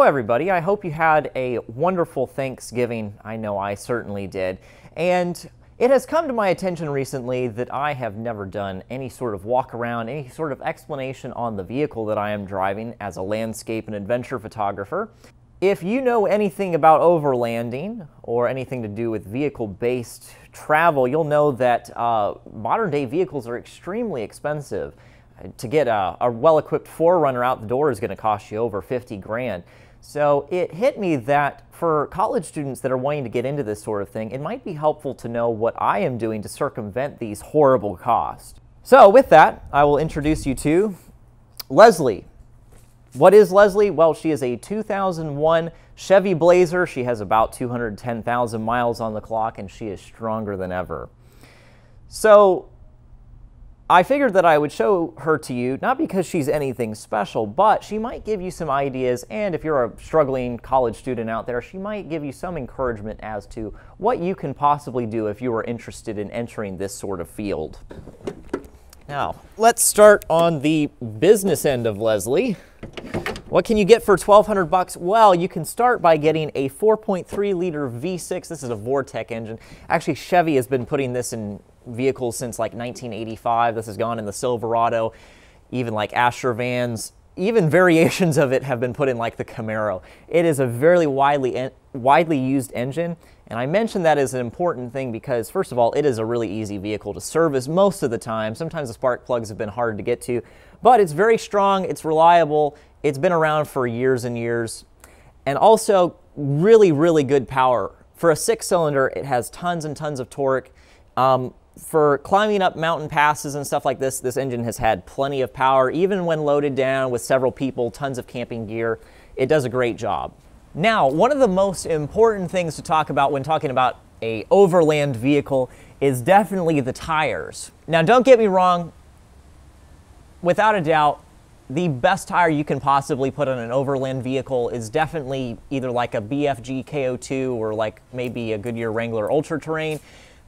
everybody, I hope you had a wonderful Thanksgiving. I know I certainly did. And it has come to my attention recently that I have never done any sort of walk around, any sort of explanation on the vehicle that I am driving as a landscape and adventure photographer. If you know anything about overlanding or anything to do with vehicle-based travel, you'll know that modern-day vehicles are extremely expensive. To get a well-equipped 4Runner out the door is going to cost you over 50 grand. So it hit me that for college students that are wanting to get into this sort of thing, it might be helpful to know what I am doing to circumvent these horrible costs. So with that, I will introduce you to Leslie. What is Leslie? Well, she is a 2001 Chevy Blazer. She has about 210,000 miles on the clock, and she is stronger than ever. So I figured that I would show her to you, not because she's anything special, but she might give you some ideas, and if you're a struggling college student out there, she might give you some encouragement as to what you can possibly do if you are interested in entering this sort of field. Now, let's start on the business end of Leslie. What can you get for $1,200? Well, you can start by getting a 4.3-liter V6. This is a Vortec engine. Actually, Chevy has been putting this in vehicles since like 1985. This has gone in the Silverado, even like Asher vans. Even variations of it have been put in like the Camaro. It is a very widely used engine, and I mention that as an important thing because, first of all, it is a really easy vehicle to service most of the time. Sometimes the spark plugs have been hard to get to, but it's very strong, it's reliable, it's been around for years and years, and also really, really good power. For a 6-cylinder, it has tons and tons of torque. For climbing up mountain passes and stuff like this, this engine has had plenty of power. Even when loaded down with several people, tons of camping gear, it does a great job. Now, one of the most important things to talk about when talking about an overland vehicle is definitely the tires. Now, don't get me wrong, without a doubt, the best tire you can possibly put on an overland vehicle is definitely either like a BFG KO2 or like maybe a Goodyear Wrangler Ultra Terrain.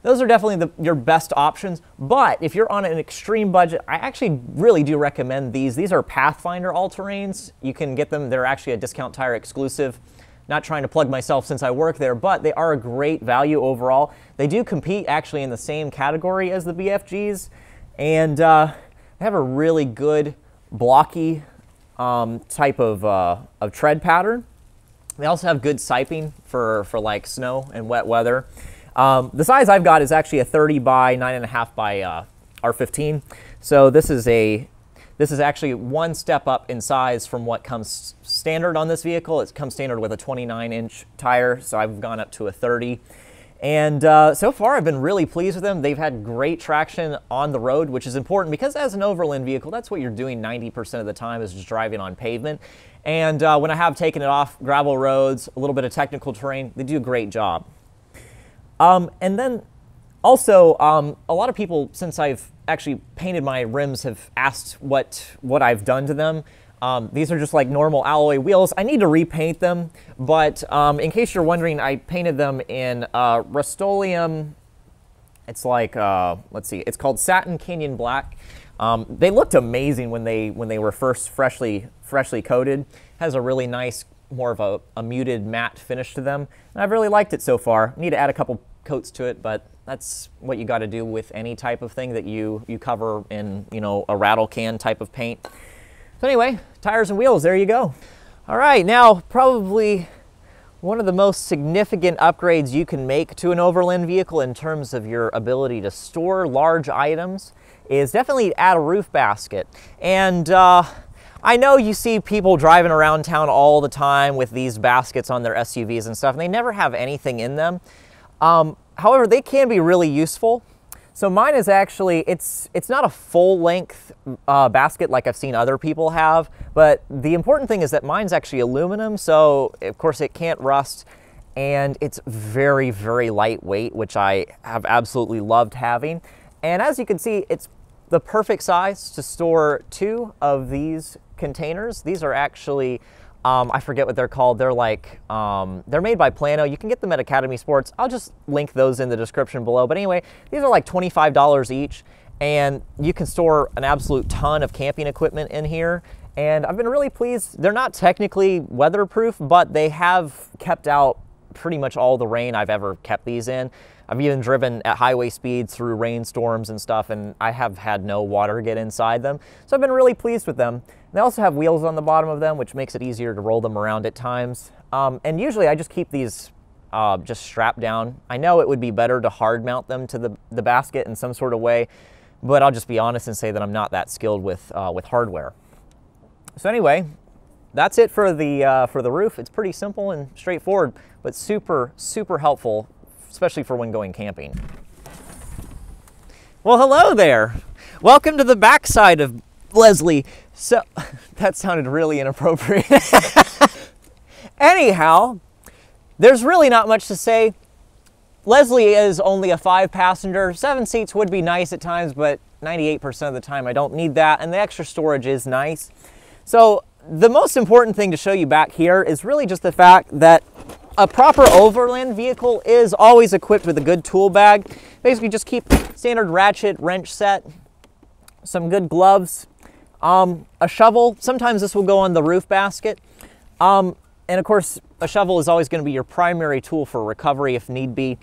Those are definitely your best options, but if you're on an extreme budget, I actually really do recommend these. These are Pathfinder all-terrains. You can get them, they're actually a Discount Tire exclusive. Not trying to plug myself since I work there, but they are a great value overall. They do compete actually in the same category as the BFGs, and they have a really good blocky type of tread pattern. They also have good siping for like snow and wet weather. The size I've got is actually a 30 by 9.5 by R15. So this is actually one step up in size from what comes standard on this vehicle. It comes standard with a 29-inch tire, so I've gone up to a 30. And so far I've been really pleased with them. They've had great traction on the road, which is important because as an overland vehicle, that's what you're doing 90% of the time is just driving on pavement. And when I have taken it off gravel roads, a little bit of technical terrain, they do a great job. And then also, a lot of people, since I've actually painted my rims, have asked what I've done to them. These are just like normal alloy wheels. I need to repaint them, but in case you're wondering, I painted them in Rust-Oleum. It's like, let's see, it's called Satin Canyon Black. They looked amazing when they were first freshly coated. Has a really nice, more of a muted matte finish to them, and I've really liked it so far. I need to add a couple coats to it, but that's what you got to do with any type of thing that you cover in, you know, a rattle can type of paint. So anyway, tires and wheels, there you go. All right, now probably one of the most significant upgrades you can make to an overland vehicle in terms of your ability to store large items is definitely add a roof basket. And I know you see people driving around town all the time with these baskets on their SUVs and stuff, and they never have anything in them. However, they can be really useful. So mine is actually, it's not a full-length basket like I've seen other people have, but the important thing is that mine's actually aluminum, so of course it can't rust, and it's very, very lightweight, which I have absolutely loved having. And as you can see, it's the perfect size to store 2 of these containers. These are actually I forget what they're called. They're like, they're made by Plano. You can get them at Academy Sports. I'll just link those in the description below. But anyway, these are like $25 each, and you can store an absolute ton of camping equipment in here. and I've been really pleased. They're not technically weatherproof, but they have kept out pretty much all the rain I've ever kept these in. I've even driven at highway speeds through rainstorms and stuff, and I have had no water get inside them. So I've been really pleased with them. They also have wheels on the bottom of them, which makes it easier to roll them around at times. And usually I just keep these just strapped down. I know it would be better to hard mount them to the basket in some sort of way, but I'll just be honest and say that I'm not that skilled with hardware. So anyway, that's it for the roof. It's pretty simple and straightforward, but super, super helpful, especially for when going camping. Well, hello there. Welcome to the backside of Leslie. So, that sounded really inappropriate. Anyhow, there's really not much to say. Leslie is only a 5-passenger. 7 seats would be nice at times, but 98% of the time I don't need that, and the extra storage is nice. So, the most important thing to show you back here is really just the fact that a proper Overland vehicle is always equipped with a good tool bag. Basically just keep standard ratchet wrench set, some good gloves, a shovel. Sometimes this will go on the roof basket. And of course, a shovel is always going to be your primary tool for recovery if need be.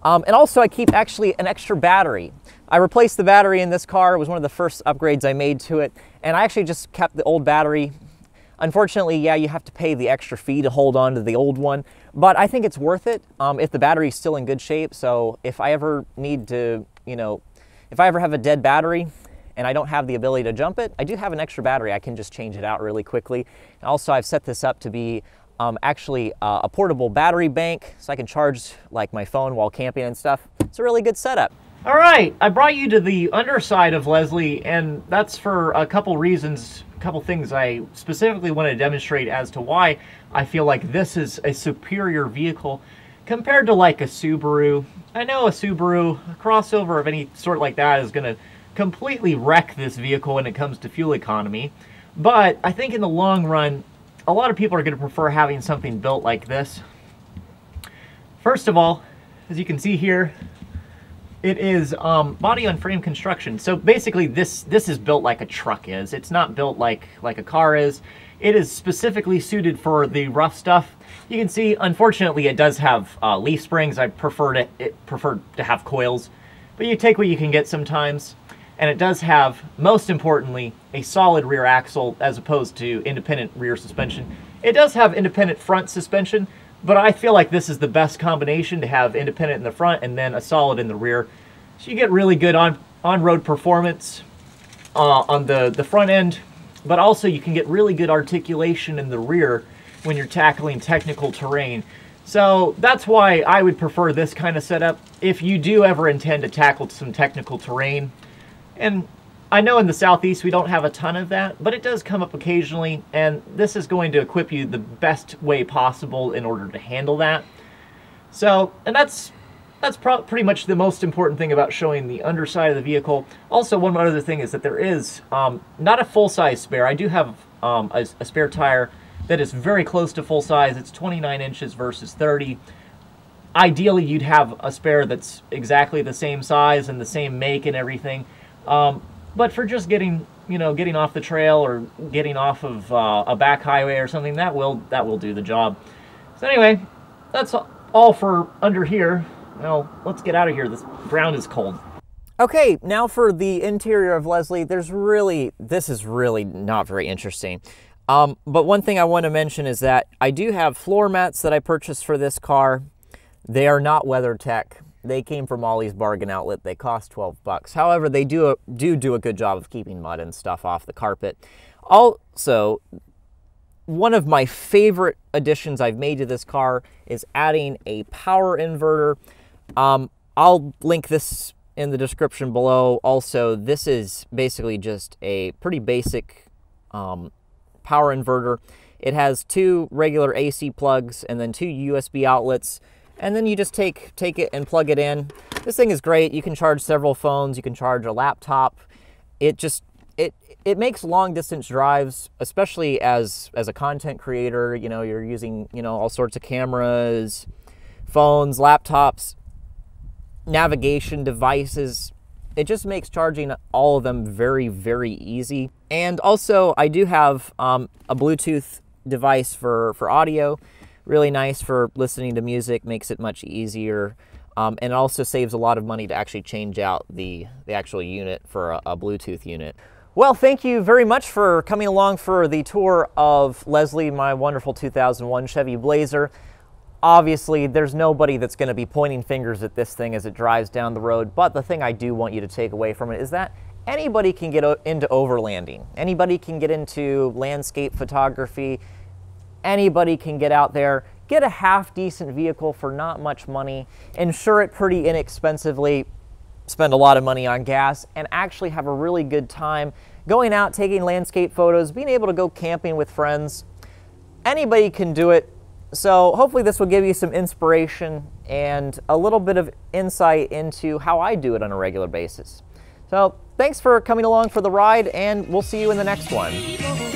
And also I keep actually an extra battery. I replaced the battery in this car. It was one of the first upgrades I made to it. And I actually just kept the old battery. Unfortunately, yeah, you have to pay the extra fee to hold on to the old one, but I think it's worth it if the battery's still in good shape. So if I ever need to, if I ever have a dead battery and I don't have the ability to jump it, I do have an extra battery. I can just change it out really quickly. And also, I've set this up to be actually a portable battery bank, so I can charge like my phone while camping and stuff. It's a really good setup. All right, I brought you to the underside of Leslie, and that's for a couple reasons. Couple things I specifically want to demonstrate as to why I feel like this is a superior vehicle compared to like a Subaru. I know a Subaru, a crossover of any sort like that is going to completely wreck this vehicle when it comes to fuel economy, but I think in the long run a lot of people are going to prefer having something built like this. First of all, as you can see here, it is body on frame construction. So basically this is built like a truck is. It's not built like a car is. It is specifically suited for the rough stuff. You can see, unfortunately, it does have leaf springs. I prefer to have coils, but you take what you can get sometimes. And it does have, most importantly, a solid rear axle as opposed to independent rear suspension. It does have independent front suspension, but I feel like this is the best combination to have independent in the front and then a solid in the rear. So you get really good on-road performance on the front end, but also you can get really good articulation in the rear when you're tackling technical terrain. So that's why I would prefer this kind of setup if you do ever intend to tackle some technical terrain. And I know in the Southeast we don't have a ton of that, but it does come up occasionally, and this is going to equip you the best way possible in order to handle that. So, and that's pretty much the most important thing about showing the underside of the vehicle. Also, one other thing is that there is not a full-size spare. I do have a spare tire that is very close to full size. It's 29 inches versus 30. Ideally, you'd have a spare that's exactly the same size and the same make and everything. But for just getting off the trail or getting off of a back highway or something, that will do the job. So anyway, that's all for under here. Now let's get out of here. This ground is cold. Okay, now for the interior of Leslie. This is really not very interesting. But one thing I want to mention is that I do have floor mats that I purchased for this car. They are not WeatherTech. They came from Ollie's Bargain Outlet. They cost 12 bucks. However, they do a good job of keeping mud and stuff off the carpet. Also, one of my favorite additions I've made to this car is adding a power inverter. I'll link this in the description below. Also, this is basically just a pretty basic power inverter. It has 2 regular AC plugs and then 2 USB outlets. And then you just take it and plug it in. This thing is great. You can charge several phones. You can charge a laptop. It makes long distance drives, especially as a content creator. You're using all sorts of cameras, phones, laptops, navigation devices. it just makes charging all of them very, very easy. And also, I do have a Bluetooth device for audio. Really nice for listening to music, makes it much easier. And it also saves a lot of money to actually change out the actual unit for a Bluetooth unit. Well, thank you very much for coming along for the tour of Leslie, my wonderful 2001 Chevy Blazer. Obviously, there's nobody that's going to be pointing fingers at this thing as it drives down the road, but the thing I do want you to take away from it is that anybody can get into overlanding. Anybody can get into landscape photography. Anybody can get out there, get a half-decent vehicle for not much money, insure it pretty inexpensively, spend a lot of money on gas, and actually have a really good time going out, taking landscape photos, being able to go camping with friends. Anybody can do it. So hopefully this will give you some inspiration and a little bit of insight into how I do it on a regular basis. So thanks for coming along for the ride, and we'll see you in the next one.